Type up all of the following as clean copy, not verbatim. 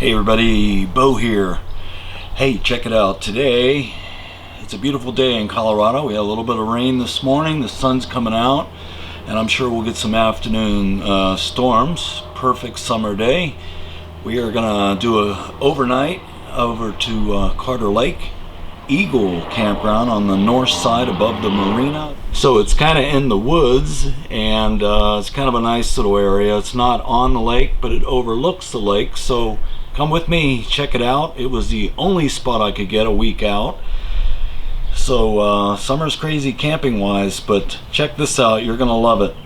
Hey everybody, Bo here. Hey, check it out. Today, it's a beautiful day in Colorado. We had a little bit of rain this morning. The sun's coming out, and I'm sure we'll get some afternoon storms. Perfect summer day. We are gonna do a overnight over to Carter Lake Eagle Campground on the north side above the marina. So it's kind of in the woods, and it's kind of a nice little area. It's not on the lake, but it overlooks the lake. So come with me, check it out. It was the only spot I could get a week out. So summer's crazy camping wise, but check this out. You're gonna love it.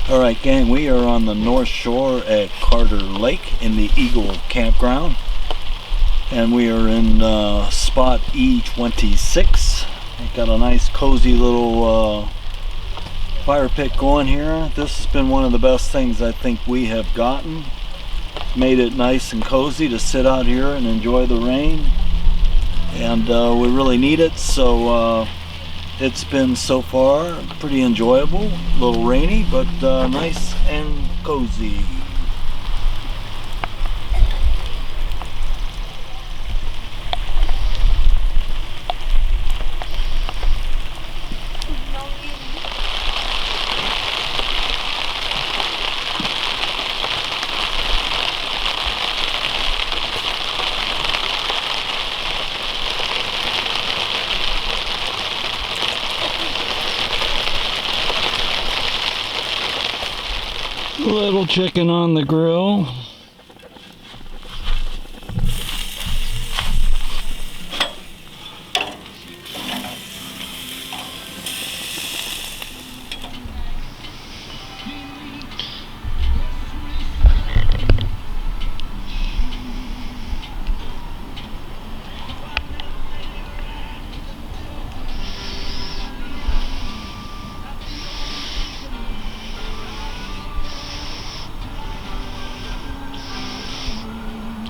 Alright gang, we are on the north shore at Carter Lake in the Eagle Campground, and we are in spot E26. Got a nice cozy little fire pit going here. This has been one of the best things I think we have gotten. Made it nice and cozy to sit out here and enjoy the rain, and we really need it, so it's been so far pretty enjoyable. A little rainy, but nice and cozy. Little chicken on the grill.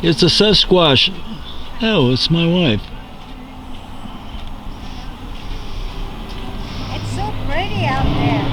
It's a Sasquatch. Oh, it's my wife. It's so pretty out there.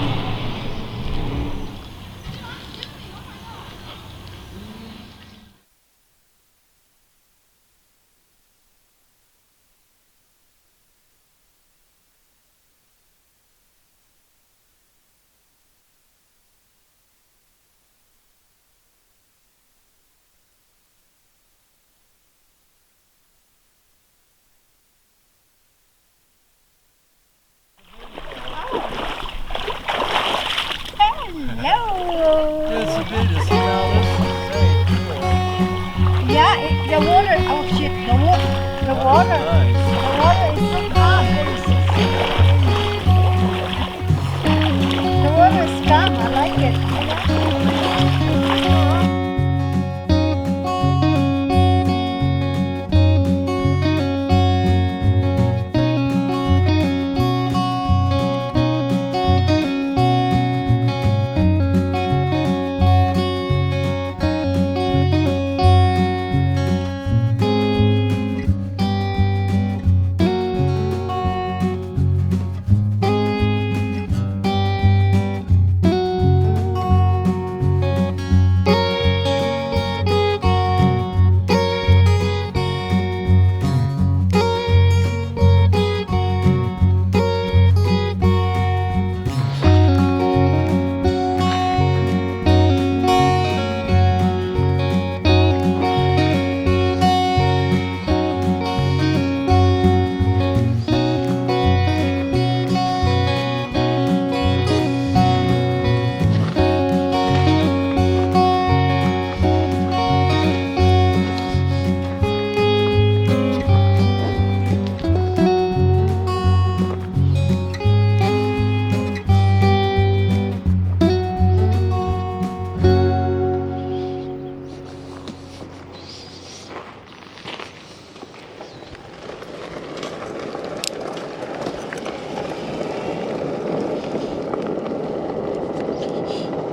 water, Nice. the water is so calm. The water is calm. I like it.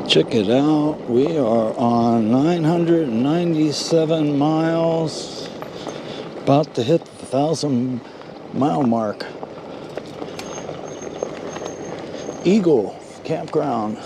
Check it out. We are on 997 miles, about to hit the 1,000-mile mark. Eagle Campground.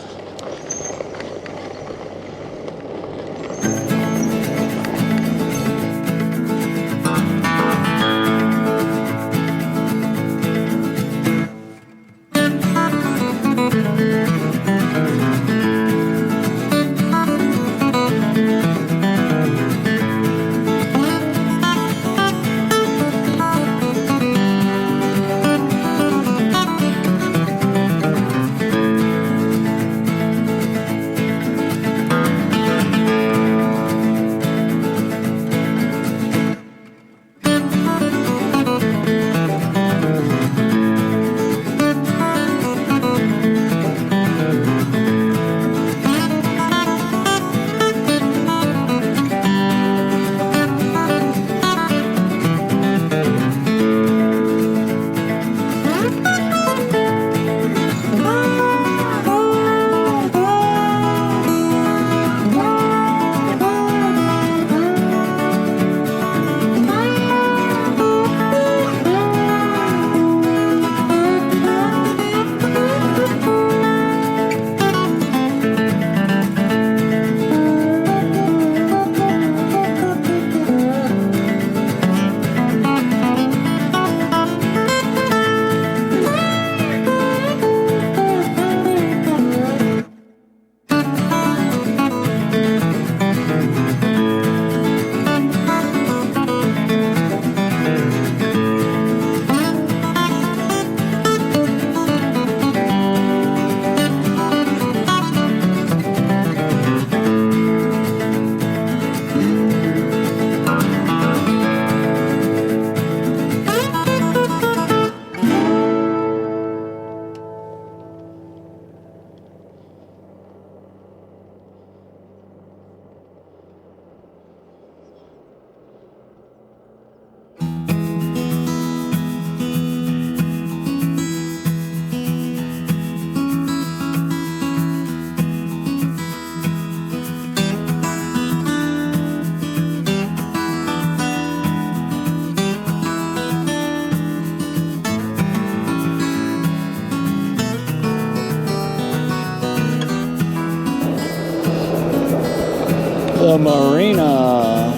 The marina.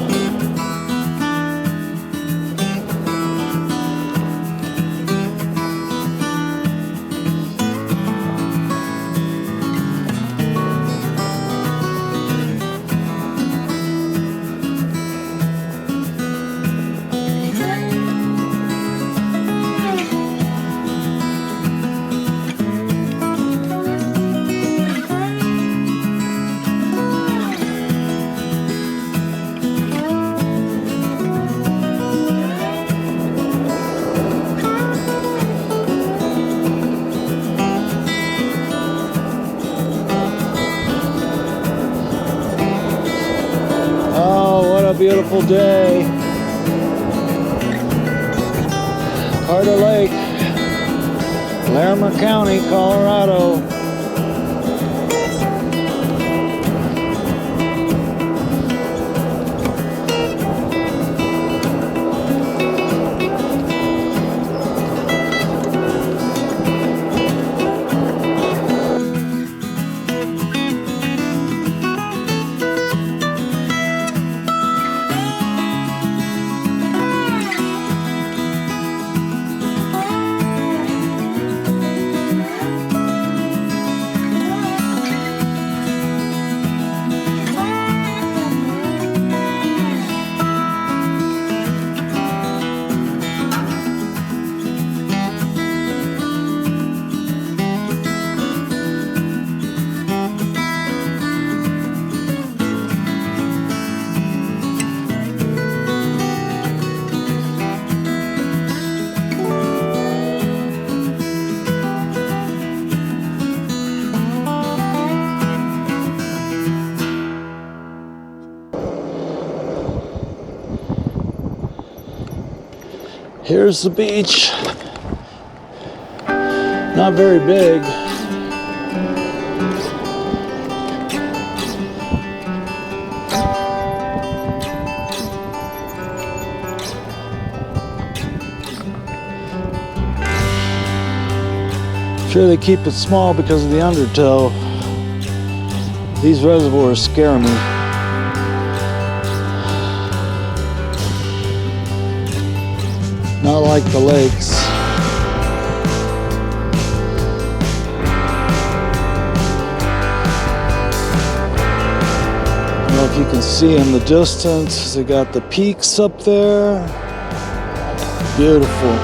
beautiful day. Carter Lake, Larimer County, Colorado. Here's the beach. Not very big. Sure, they keep it small because of the undertow. These reservoirs scare me. Not like the lakes. I don't know if you can see in the distance, they got the peaks up there. Beautiful.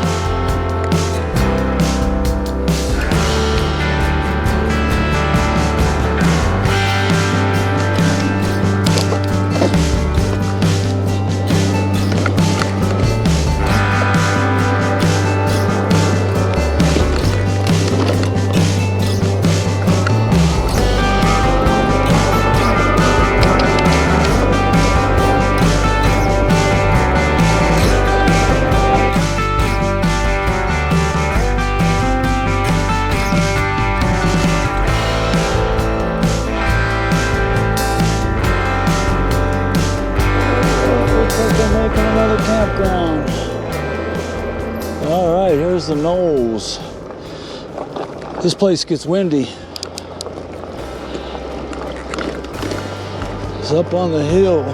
Campground. All right, here's the Knolls. This place gets windy. It's up on the hill.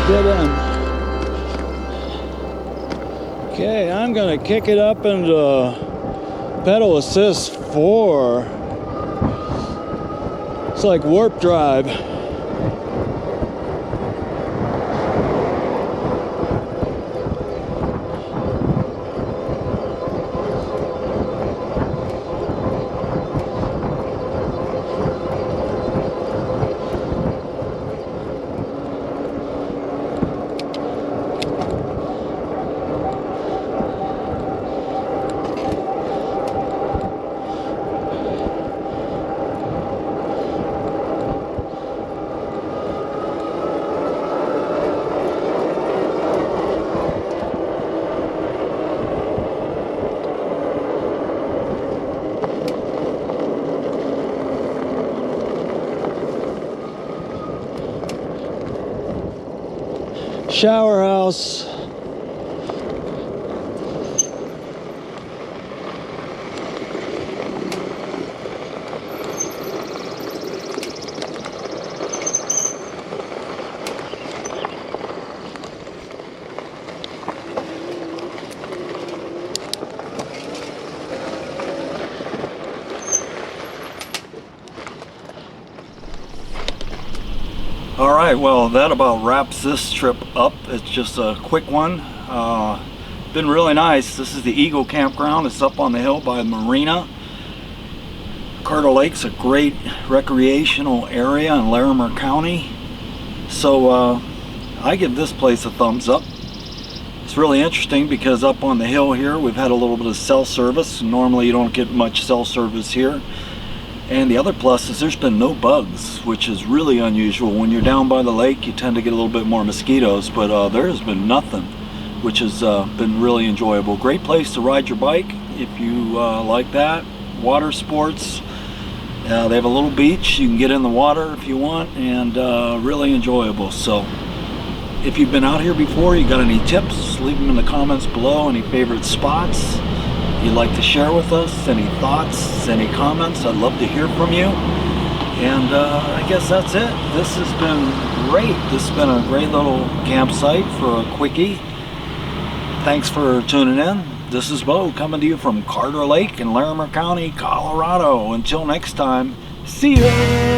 Dead end. Okay, I'm gonna kick it up into pedal assist 4. It's like warp drive. Shower house. All right, well, that about wraps this trip up. It's just a quick one. Been really nice. This is the Eagle Campground. It's up on the hill by the marina. Carter Lake's a great recreational area in Larimer County. So I give this place a thumbs up. It's really interesting because up on the hill here we've had a little bit of cell service. Normally you don't get much cell service here. And the other plus is there's been no bugs, which is really unusual. When you're down by the lake you tend to get a little bit more mosquitoes, but there has been nothing, which has been really enjoyable. Great place to ride your bike if you like that. Water sports. They have a little beach. You can get in the water if you want, and really enjoyable. So if you've been out here before, you got any tips, leave them in the comments below. Any favorite spots you'd like to share with us, any thoughts, any comments, I'd love to hear from you. And I guess that's it. This has been great. This has been a great little campsite for a quickie. Thanks for tuning in. This is Bo coming to you from Carter Lake in Larimer County, Colorado. Until next time, see ya!